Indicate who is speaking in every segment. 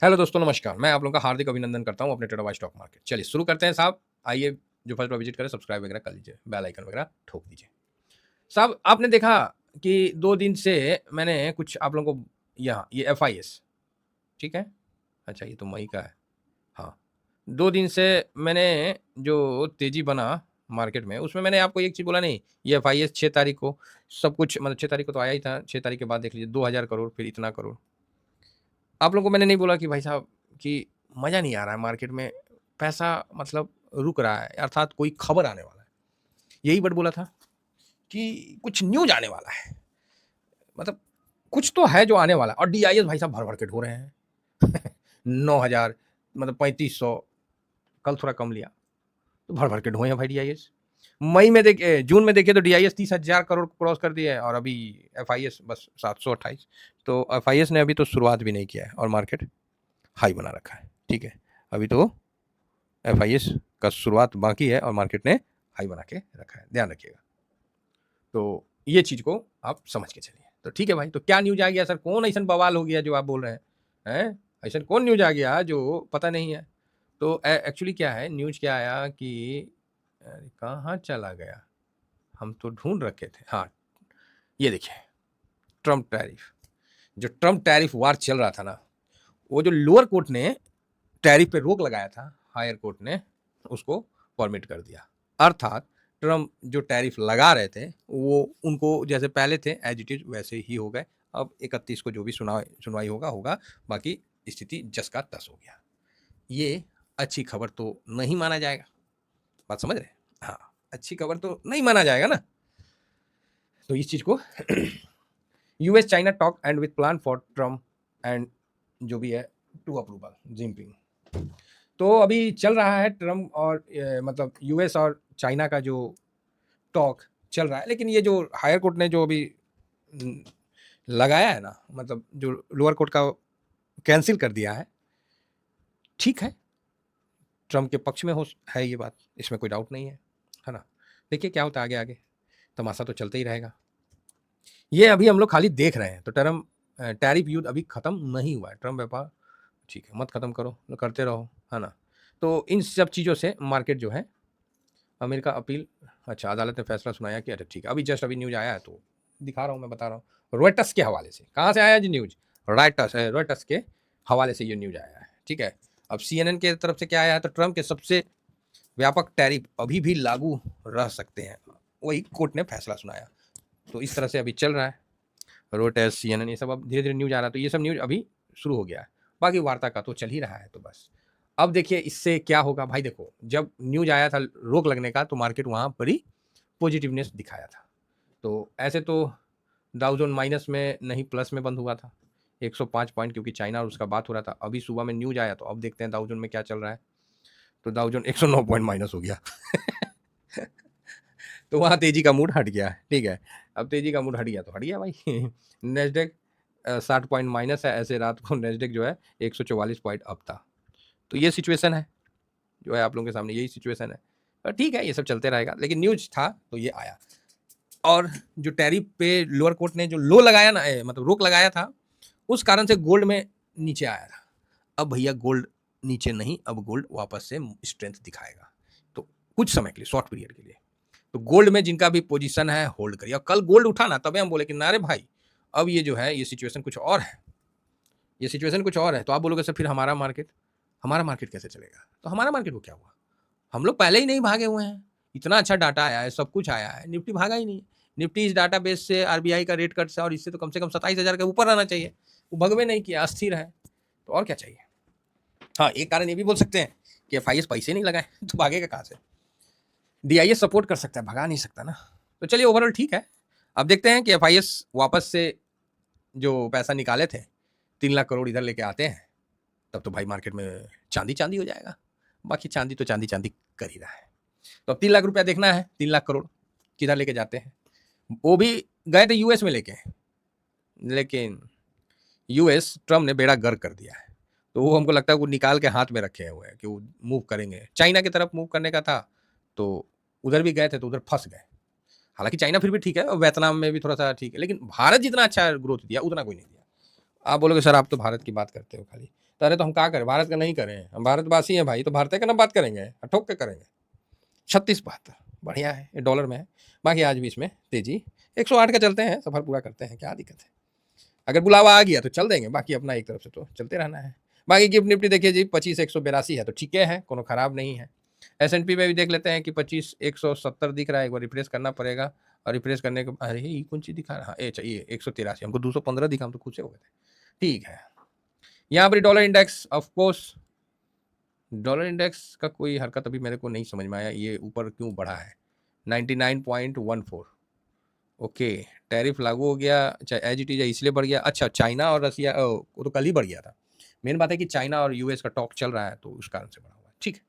Speaker 1: Hello दोस्तों, नमस्कार। मैं आप लोगों का हार्दिक अभिनंदन करता हूँ अपने ट्रेडर स्टॉक मार्केट। चलिए शुरू करते हैं साहब। आइए, जो फर्स्ट बार विजिट करें सब्सक्राइब वगैरह कर लीजिए, बेल आइकन वगैरह ठोक दीजिए। साहब आपने देखा कि 2 दिन से मैंने कुछ आप लोगों को यहाँ ये एफआईएस, ठीक है? अच्छा ये तो मई का है। हाँ, 2 दिन से मैंने जो तेज़ी बना मार्केट में, उसमें मैंने आपको एक चीज़ बोला नहीं, ये एफआईएस 6 तारीख को सब कुछ मतलब 6 तारीख को तो आया ही था, 6 तारीख के बाद देख लीजिए 2000 करोड़, फिर इतना करोड़। आप लोगों को मैंने नहीं बोला कि भाई साहब कि मज़ा नहीं आ रहा है मार्केट में, पैसा मतलब रुक रहा है, अर्थात कोई खबर आने वाला है। यही वर्ड बोला था कि कुछ न्यूज़ आने वाला है। मतलब कुछ तो है जो आने वाला है और डीआईएस भाई साहब भर-भर के ढो रहे हैं। 9000 मतलब 3500, कल थोड़ा कम लिया, तो भर-भर के ढोए हैं भाई डीआईएस। मई में देखिए, जून में देखिए तो डीआईएस 30,000 करोड़ क्रॉस कर दिया है और अभी एफआईएस बस 728। तो एफआईएस ने अभी तो शुरुआत भी नहीं किया है और मार्केट हाई बना रखा है, ठीक है? अभी तो एफआईएस का शुरुआत बाकी है और मार्केट ने हाई बना के रखा है, ध्यान रखिएगा। तो ये चीज़ को आप समझ के चलिए। तो ठीक है भाई, तो क्या न्यूज़ आ गया सर? कौन ऐसा बवाल हो गया जो आप बोल रहे हैं? हैं? ऐसा कौन न्यूज़ आ गया जो पता नहीं है? तो एक्चुअली क्या है, न्यूज़ क्या आया कि अरे कहाँ चला गया? हम तो ढूँढ रखे थे। हाँ, ये देखिए, ट्रम्प टैरिफ। जो ट्रम्प टैरिफ वार चल रहा था ना, वो जो लोअर कोर्ट ने टैरिफ पे रोक लगाया था, हायर कोर्ट ने उसको परमिट कर दिया। अर्थात ट्रम्प जो टैरिफ लगा रहे थे वो उनको जैसे पहले थे एज इट इज वैसे ही हो गए। अब 31 को जो भी सुनवाई होगा होगा, बाकी स्थिति जस का तस हो गया। ये अच्छी खबर तो नहीं माना जाएगा, बात समझ रहे हैं? हाँ, अच्छी खबर तो नहीं माना जाएगा ना। तो इस चीज को US China talk and with plan for Trump and जो भी है टू अप्रूवल जिनपिंग। तो अभी चल रहा है ट्रम्प और मतलब यूएस और चाइना का जो टॉक चल रहा है, लेकिन ये जो हायर कोर्ट ने जो अभी लगाया है ना, मतलब जो लोअर कोर्ट का कैंसिल कर दिया है, ठीक है, ट्रम्प के पक्ष में है ये बात, इसमें कोई डाउट नहीं है ना? देखिए क्या होता है आगे आगे, तमाशा तो चलते ही रहेगा। ये अभी हम लोग खाली देख रहे हैं। तो टैरिफ युद्ध अभी खत्म नहीं हुआ है। ट्रम्प व्यापार ठीक है, मत खत्म करो, करते रहो, है ना? तो इन सब चीज़ों से मार्केट जो है, अमेरिका अपील, अच्छा अदालत ने फैसला सुनाया कि अच्छा ठीक है, अभी न्यूज़ आया है तो दिखा रहा हूँ, मैं बता रहा हूँ रॉयटर्स के हवाले से। कहाँ से आया जी न्यूज़? रॉयटर्स के हवाले से ये न्यूज़ आया है, ठीक है? अब सीएनएन के तरफ से क्या आया है, तो ट्रम्प के सबसे व्यापक टैरिफ अभी भी लागू रह सकते हैं, वही कोर्ट ने फैसला सुनाया। तो इस तरह से अभी चल रहा है रॉयटर्स, सीएनएन, ये सब अब धीरे धीरे न्यूज़ आ रहा है। तो ये सब न्यूज़ अभी शुरू हो गया है, बाकी वार्ता का तो चल ही रहा है। तो बस अब देखिए इससे क्या होगा भाई। देखो, जब न्यूज़ आया था रोक लगने का, तो मार्केट वहाँ पर ही पॉजिटिवनेस दिखाया था। तो ऐसे तो डाउ जोन माइनस में नहीं प्लस में बंद हुआ था 105 पॉइंट, क्योंकि चाइना और उसका बात हो रहा था। अभी सुबह में न्यूज़ आया, तो अब देखते हैं डाउ जोन में क्या चल रहा है। तो डाउ जोन 109 पॉइंट माइनस हो गया। तो वहाँ तेजी का मूड हट गया, ठीक है? अब तेजी का मूड हट गया तो हट गया भाई। नेस्डेक 60 पॉइंट माइनस है, ऐसे रात को नेस्डेक जो है 144 पॉइंट अप था। तो ये सिचुएशन है जो है आप लोगों के सामने, यही सिचुएशन है। पर ठीक है, ये सब चलते रहेगा, लेकिन न्यूज था तो ये आया। और जो टैरिफ पे लोअर कोर्ट ने जो लो लगाया ना, मतलब रोक लगाया था, उस कारण से गोल्ड में नीचे आया था। अब भैया गोल्ड नीचे नहीं, अब गोल्ड वापस से स्ट्रेंथ दिखाएगा, तो कुछ समय के लिए, शॉर्ट पीरियड के लिए। तो गोल्ड में जिनका भी पोजीशन है होल्ड करिए। और कल गोल्ड उठा ना, तबे हम बोले कि नारे भाई अब ये जो है ये सिचुएशन कुछ और है, ये सिचुएशन कुछ और है। तो आप बोलोगे सर फिर हमारा मार्केट कैसे चलेगा? तो हमारा मार्केट को क्या हुआ? हम लोग पहले ही नहीं भागे हुए हैं। इतना अच्छा डाटा आया है, सब कुछ आया है, निफ्टी भागा ही नहीं। निफ्टी इस डाटा बेस से, आरबीआई का रेट कट से और इससे तो कम से कम 27,000 के ऊपर आना चाहिए, वो भगवे नहीं किया, अस्थिर है। तो और क्या चाहिए? हाँ, एक कारण ये भी बोल सकते हैं कि एफआईएस पैसे नहीं लगाए तो भागेगा कहाँ से? डीआईएस सपोर्ट कर सकता है, भगा नहीं सकता ना। तो चलिए ओवरऑल ठीक है। अब देखते हैं कि एफआईएस वापस से जो पैसा निकाले थे 3 लाख करोड़ इधर लेके आते हैं, तब तो भाई मार्केट में चांदी चांदी हो जाएगा। बाकी चांदी तो चांदी चांदी कर ही रहा है। तो अब 3 लाख रुपया देखना है, 3 लाख करोड़ किधर लेके जाते हैं। वो भी गए थे यूएस में लेके, लेकिन यूएस ट्रम्प ने बेड़ा गर्क कर दिया है। तो वो हमको लगता है वो निकाल के हाथ में रखे हुए हैं कि वो मूव करेंगे। चाइना की तरफ मूव करने का था, तो उधर भी गए थे तो उधर फंस गए। हालांकि चाइना फिर भी ठीक है और वियतनाम में भी थोड़ा सा ठीक है, लेकिन भारत जितना अच्छा ग्रोथ दिया उतना कोई नहीं दिया। आप बोलोगे सर आप तो भारत की बात करते हो खाली, तो अरे तो हम क्या करें, भारत का नहीं करें, हम भारतवासी हैं भाई, तो भारत का ना बात करेंगे, ठोक के करेंगे। 36.72 बढ़िया है, ये डॉलर में है। बाकी आज भी इसमें तेजी 108 का चलते हैं, सफर पूरा करते हैं, क्या दिक्कत है। अगर बुलावा आ गया तो चल देंगे, बाकी अपना एक तरफ से तो चलते रहना है। बाकी गिफ्ट निफ्टी देखिए जी 25,182 है, तो ठीक है, कोनो खराब नहीं है। S&P में भी देख लेते हैं कि 25,170 दिख रहा है, एक बार रिफ्रेश करना पड़ेगा। और रिफ्रेश करने के अरे ये कौन सी दिखा रहा है, ये 183, हमको 215 दिखा, हम तो खुश हो गए थे। ठीक है, यहाँ पर dollar index, of course dollar index का कोई हरकत अभी मेरे को नहीं समझ में आया, ये ऊपर क्यों बढ़ा है 99.14। ओके, टैरिफ लागू हो गया, एज इट इज इसलिए बढ़ गया। अच्छा, चाइना और रसिया वो तो कल ही बढ़ गया था। मेन बात है कि चाइना और यूएस का टॉक चल रहा है, तो उस कारण से बढ़ा हुआ है। ठीक है,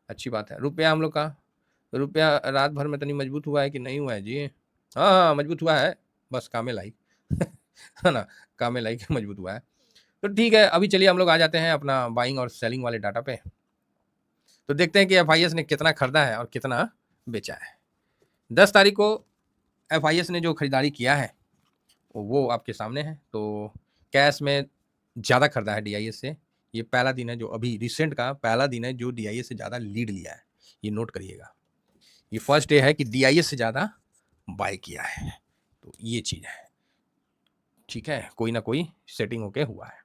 Speaker 1: अच्छी बात है। रुपया हम लोग का, रुपया रात भर में तनी मजबूत हुआ है कि नहीं हुआ है जी? हाँ हाँ, मजबूत हुआ है, बस कामे लाइक है ना, कामे लाइक मजबूत हुआ है। तो ठीक है, अभी चलिए हम लोग आ जाते हैं अपना बाइंग और सेलिंग वाले डाटा पे। तो देखते हैं कि एफआईएस ने कितना खरीदा है और कितना बेचा है। 10 तारीख को एफआईएस ने जो खरीदारी किया है वो आपके सामने है। तो कैश में ज़्यादा खरीदा है डीआईएस से। ये पहला दिन है जो अभी रिसेंट का पहला दिन है जो डीआईएस से ज़्यादा लीड लिया है, ये नोट करिएगा। ये फर्स्ट डे है कि डीआईएस से ज़्यादा बाय किया है, तो ये चीज़ है। ठीक है, कोई ना कोई सेटिंग होके हुआ है।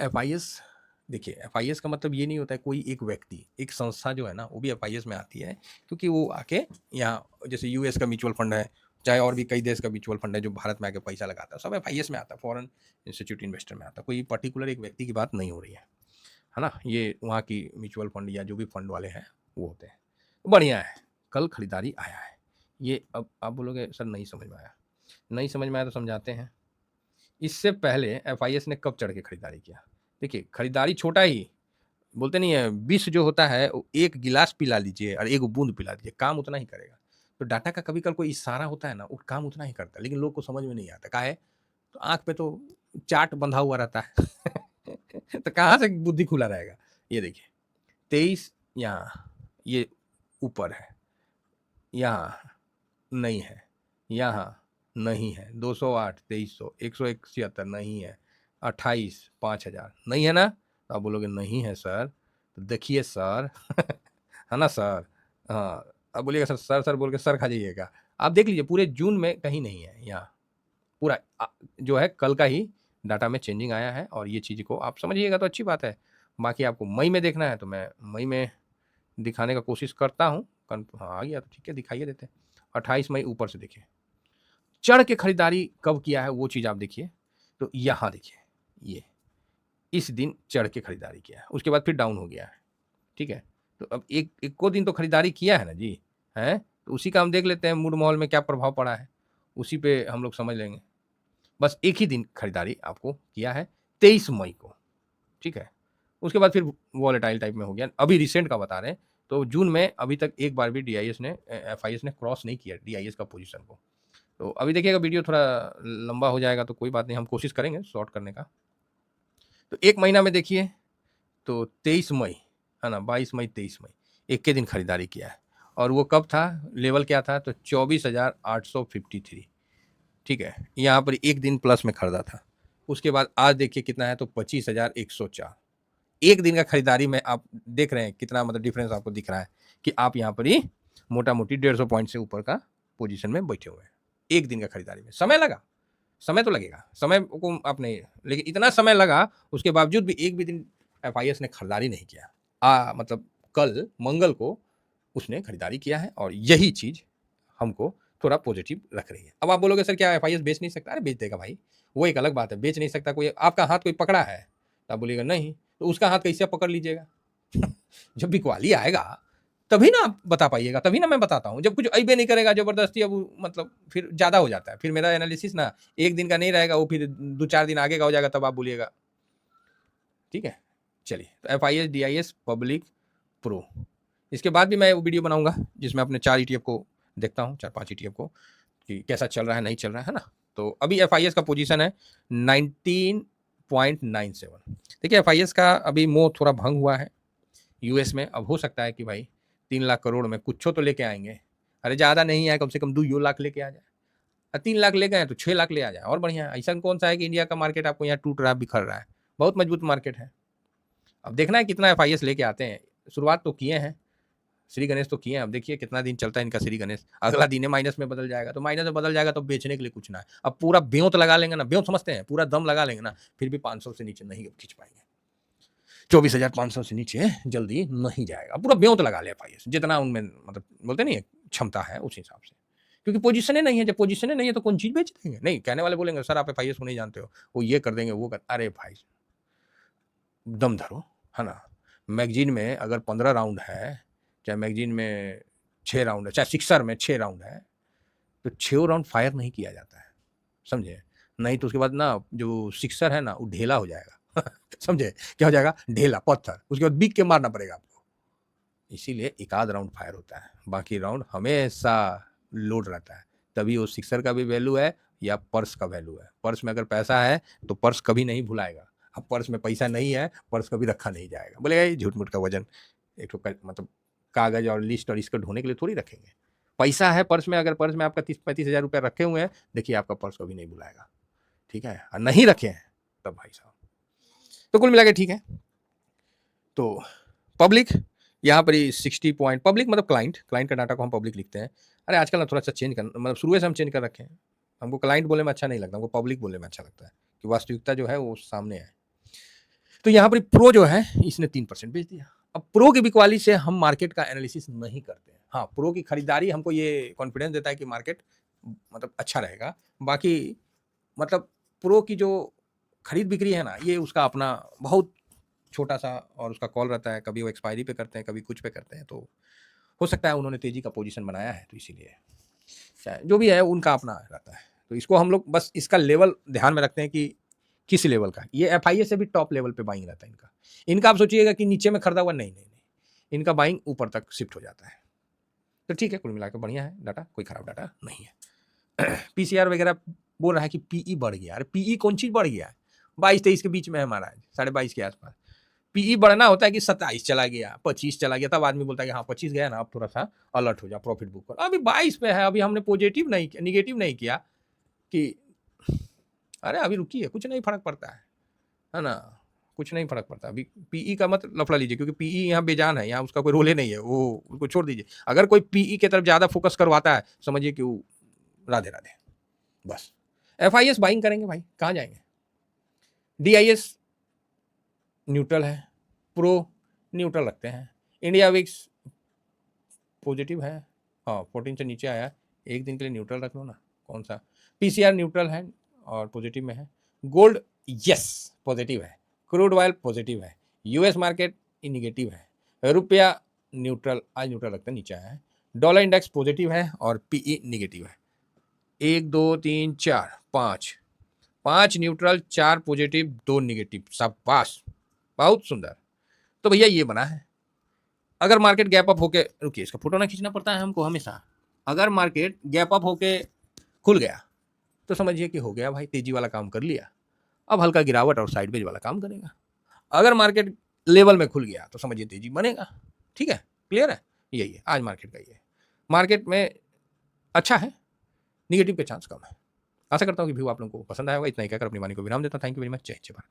Speaker 1: एफआईएस देखिए, एफआईएस का मतलब ये नहीं होता है कोई एक व्यक्ति, एक संस्था जो है ना वो भी एफआईएस में आती है, क्योंकि वो आके यहाँ जैसे यूएस का म्यूचुअल फंड है, चाहे और भी कई देश का म्यूचुअल फंड है जो भारत में आके पैसा लगाता है, सब एफआईएस में आता है, फॉरेन इंस्टीट्यूट इन्वेस्टर में आता है। कोई पर्टिकुलर एक व्यक्ति की बात नहीं हो रही है ना। ये वहाँ की म्यूचुअल फंड या जो भी फंड वाले हैं वो होते हैं। बढ़िया है, कल खरीदारी आया है। ये अब आप बोलोगे सर नहीं समझ में आया, नहीं समझ में आया तो समझाते हैं। इससे पहले एफआईएस ने कब चढ़ के खरीदारी किया? देखिए, खरीदारी छोटा ही, बोलते नहीं है विष जो होता है वो एक गिलास पिला लीजिए और एक बूंद पिला दीजिए, काम उतना ही करेगा। तो डाटा का कभी कभी कोई इशारा होता है ना, वो काम उतना ही करता है, लेकिन लोग को समझ में नहीं आता। काहे? तो आंख पे तो चाट बंधा हुआ रहता है तो कहाँ से बुद्धि खुला रहेगा। ये देखिए 23 यहाँ, ये ऊपर है, यहाँ नहीं है, यहाँ नहीं है, 208, 2300, 171 नहीं है, 28, 5000 नहीं है ना। तो आप बोलोगे नहीं है सर, तो देखिए सर है ना सर। हाँ, अब बोलिएगा सर सर सर बोल के सर खा जाइएगा। आप देख लीजिए पूरे जून में कहीं नहीं है, यहाँ पूरा जो है कल का ही डाटा में चेंजिंग आया है, और ये चीज़ को आप समझिएगा तो अच्छी बात है। बाकी आपको मई में देखना है तो मैं मई में दिखाने का कोशिश करता हूँ। हाँ आ गया तो ठीक है, दिखाइए देते हैं। 28 मई ऊपर से देखिए, चढ़ के खरीदारी कब किया है वो चीज़ आप देखिए। तो यहाँ देखिए, ये इस दिन चढ़ के खरीदारी किया है, उसके बाद फिर डाउन हो गया है। ठीक है, तो अब एक को दिन तो खरीदारी किया है ना जी, हैं? तो उसी का हम देख लेते हैं मूड माहौल में क्या प्रभाव पड़ा है, उसी पे हम लोग समझ लेंगे। बस एक ही दिन खरीदारी आपको किया है, 23 मई को। ठीक है, उसके बाद फिर वॉलेटाइल टाइप में हो गया। अभी रिसेंट का बता रहे हैं, तो जून में अभी तक एक बार भी डीआईएस ने एफआईएस ने क्रॉस नहीं किया डीआईएस का पोजीशन को। तो अभी देखिएगा, वीडियो थोड़ा लंबा हो जाएगा तो कोई बात नहीं, हम कोशिश करेंगे शॉर्ट करने का। तो एक महीना में देखिए, तो 23 मई है ना, 22 मई 23 मई एक के दिन खरीदारी किया है, और वो कब था, लेवल क्या था, तो 24,853। ठीक है, यहाँ पर एक दिन प्लस में खरीदा था। उसके बाद आज देखिए कितना है, तो 25,104। एक दिन का खरीदारी में आप देख रहे हैं कितना मतलब डिफरेंस आपको दिख रहा है कि आप यहाँ पर ही मोटा मोटी 150 पॉइंट से ऊपर का पोजीशन में बैठे हुए हैं एक दिन का खरीदारी में। समय लगा, समय तो लगेगा, समय को आप नहीं, लेकिन इतना समय लगा उसके बावजूद भी एक भी दिन एफआईएस ने खरीदारी नहीं किया। मतलब कल मंगल को उसने खरीदारी किया है, और यही चीज़ हमको थोड़ा पॉजिटिव रख रही है। अब आप बोलोगे सर क्या एफआईएस बेच नहीं सकता? अरे बेच देगा भाई, वो एक अलग बात है। बेच नहीं सकता, कोई आपका हाथ कोई पकड़ा है तो आप बोलिएगा नहीं, तो उसका हाथ कैसे पकड़ लीजिएगा जब बिकवाली आएगा तभी ना आप बता पाइएगा, तभी ना मैं बताता हूँ। जब कुछ अइबे नहीं करेगा जबरदस्ती, अब मतलब फिर ज़्यादा हो जाता है, फिर मेरा एनालिसिस ना एक दिन का नहीं रहेगा, वो फिर 2-4 दिन आगे का हो जाएगा, तब आप बोलिएगा। ठीक है, चलिए, तो एफआईएस डीआईएस पब्लिक प्रो, इसके बाद भी मैं वो वीडियो बनाऊंगा जिसमें अपने 4 ETF को देखता हूँ, 4-5 ETF को कि कैसा चल रहा है, नहीं चल रहा है ना। तो अभी एफआईएस का पोजीशन है 19.97। देखिए एफआईएस का अभी मोह थोड़ा भंग हुआ है यूएस में। अब हो सकता है कि भाई 3 लाख करोड़ में कुछ तो लेके आएंगे। अरे ज़्यादा नहीं है, कम से कम 2 लाख लेके आ जाए, 3 लाख ले गए तो 6 लाख ले आ जाए, और बढ़िया। ऐसा कौन सा है कि इंडिया का मार्केट आपको यहाँ टूट रहा है, बिखर रहा है? बहुत मजबूत मार्केट है। अब देखना है कितना एफआईएस लेके आते हैं। शुरुआत तो किए हैं, श्री गणेश तो किए हैं, अब देखिए कितना दिन चलता है इनका श्री गणेश। अगला दिन है माइनस में बदल जाएगा, तो माइनस में बदल जाएगा तो बेचने के लिए कुछ ना है। अब पूरा ब्योंत लगा लेंगे ना, ब्योंत समझते हैं, पूरा दम लगा लेंगे ना, फिर भी 500 से नीचे नहीं खींच पाएंगे। 24,500 से नीचे जल्दी नहीं जाएगा। पूरा ब्योंत लगा ले एफआईएस, जितना उनमें मतलब बोलते नहीं है क्षमता है उस हिसाब से, क्योंकि पोजीशन नहीं है। जब पोजीशन नहीं है तो कौन चीज बेच देंगे? नहीं, कहने वाले बोलेंगे सर आप एफआईएस को नहीं जानते हो, वो ये कर देंगे वो कर। अरे भाई दम धरो, है ना। मैगजीन में अगर 15 राउंड है, चाहे मैगजीन में 6 राउंड है, चाहे सिक्सर में 6 राउंड है, तो 6 राउंड फायर नहीं किया जाता है, समझे। नहीं तो उसके बाद ना जो सिक्सर है ना वो ढेला हो जाएगा समझे, क्या हो जाएगा? ढेला, पत्थर, उसके बाद बीक के मारना पड़ेगा आपको। इसीलिए एक आध राउंड फायर होता है, बाकी राउंड हमेशा लोड रहता है। तभी वो सिक्सर का भी वैल्यू है या पर्स का वैल्यू है। पर्स में अगर पैसा है तो पर्स कभी नहीं भुलाएगा। अब पर्स में पैसा नहीं है, पर्स कभी रखा नहीं जाएगा। बोलेगा ये झूठ मूठ का वजन, एक तो मतलब कागज और लिस्ट और इसको ढोने के लिए थोड़ी रखेंगे। पैसा है पर्स में, अगर पर्स में आपका 30-35 हज़ार रुपये रखे हुए हैं, देखिए आपका पर्स कभी नहीं भुलाएगा, ठीक है। और नहीं रखे हैं तब भाई साहब, तो कुल मिला के ठीक है। तो पब्लिक यहाँ पर 60 पॉइंट, पब्लिक मतलब क्लाइंट का डाटा को हम पब्लिक लिखते हैं। अरे आजकल ना थोड़ा सा चेंज कर, मतलब शुरू से हम चेंज कर रखे हैं। हमको क्लाइंट बोलने में अच्छा नहीं लगता, हमको पब्लिक बोलने में अच्छा लगता है कि वास्तविकता जो है वो सामने है। तो यहाँ पर प्रो जो है इसने 3% बेच दिया। अब प्रो की बिकवाली से हम मार्केट का एनालिसिस नहीं करते हैं। हाँ, प्रो की खरीदारी हमको ये कॉन्फिडेंस देता है कि मार्केट मतलब अच्छा रहेगा। बाकी मतलब प्रो की जो खरीद बिक्री है ना, ये उसका अपना बहुत छोटा सा और उसका कॉल रहता है। कभी वो एक्सपायरी पे करते हैं, कभी कुछ पे करते हैं। तो हो सकता है उन्होंने तेजी का पोजीशन बनाया है, तो इसीलिए जो भी है उनका अपना रहता है। तो इसको हम लोग बस इसका लेवल ध्यान में रखते हैं कि किस लेवल का। ये एफआईएस से भी टॉप लेवल पे बाइंग रहता है इनका। आप सोचिएगा कि नीचे में खरीदा हुआ, नहीं, इनका बाइंग ऊपर तक शिफ्ट हो जाता है। तो ठीक है, कुल मिलाकर बढ़िया है डाटा, कोई खराब डाटा नहीं है। पीसीआर वगैरह बोल रहा है कि पीई बढ़ गया। अरे पीई कौन चीज बढ़ गया है? 22-23 के बीच में है हमारा, 22.5 के आसपास। पीई बढ़ना होता है कि 27 चला गया, 25 चला गया, तब आदमी बोलता है कि हाँ 25 गया ना, अब थोड़ा सा अलर्ट हो जा, प्रॉफिट बुक कर। अभी 22 पे है, अभी हमने पॉजिटिव नहीं, निगेटिव नहीं किया कि अरे अभी रुकिए, कुछ नहीं फर्क पड़ता है ना, कुछ नहीं फर्क पड़ता। अभी पीई का मत लफड़ा लीजिए, क्योंकि पीई यहाँ बेजान है, यहाँ उसका कोई रोल ही नहीं है, वो उसको छोड़ दीजिए। अगर कोई पीई की तरफ ज़्यादा फोकस करवाता है, समझिए कि वो राधे राधे बस। एफआईएस बाइंग करेंगे भाई, कहाँ जाएंगे? डीआईएस न्यूट्रल है, प्रो न्यूट्रल रखते हैं। इंडिया विक्स पॉजिटिव है, हाँ 14 से नीचे आया, एक दिन के लिए न्यूट्रल रख लो ना। कौन सा? पीसीआर न्यूट्रल है और पॉजिटिव में है। गोल्ड यस पॉजिटिव है, क्रूड ऑयल पॉजिटिव है, यूएस मार्केट निगेटिव है, रुपया न्यूट्रल, आज न्यूट्रल रखते हैं, नीचे आया है। डॉलर इंडेक्स पॉजिटिव है और पीई निगेटिव है। 1 2 3 4 5 न्यूट्रल, 4 पॉजिटिव, 2 निगेटिव, सब पास, बहुत सुंदर। तो भैया ये बना है। अगर मार्केट गैप अप होके, रुकिए इसका फोटो ना खींचना पड़ता है हमको हमेशा। अगर मार्केट गैप अप होके खुल गया तो समझिए कि हो गया भाई, तेजी वाला काम कर लिया। अब हल्का गिरावट और साइडवेज वाला काम करेगा। अगर मार्केट लेवल में खुल गया तो समझिए तेजी बनेगा। ठीक है, क्लियर है? यही है आज मार्केट का। ये मार्केट में अच्छा है, निगेटिव के चांस कम है। आशा करता हूँ कि व्यू आप लोगों को पसंद आया होगा। इतना ही कहकर अपनी वाणी को विराम देता हूं। Thank you very much. जय हिंद।